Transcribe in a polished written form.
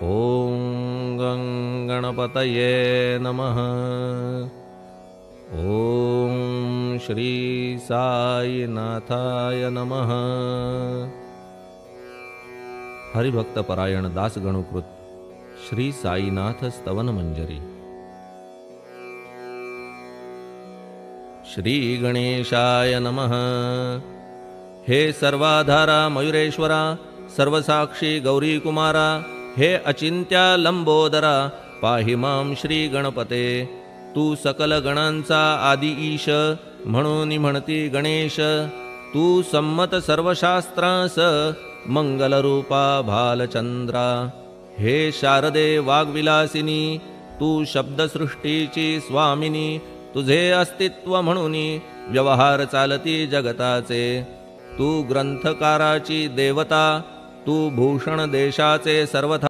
ओम गं गणपतये नमः। ओम श्री साईनाथाय नमः। हरिभक्तपरायण दासगणुकृत श्री साईनाथ स्तवन मंजरी। श्री गणेशाय नमः। हे सर्वाधारा मयुरेश्वरा, सर्वसाक्षी गौरी कुमारा, हे अचिंत्या लंबोदरा, पाहि मां श्री गणपते। तू सकल गणांचा आदि ईश, म्हणून म्हणती गणेश। तू संमत सर्वशास्त्रांस, मंगलरूपा भालचंद्रा। हे शारदे वाग्विलासिनी, तू शब्दसृष्टीची स्वामिनी। तुझे अस्तित्व म्हणून व्यवहार चालती जगताचे। तू ग्रंथकाराची देवता, तू भूषण देशाचे सर्वथा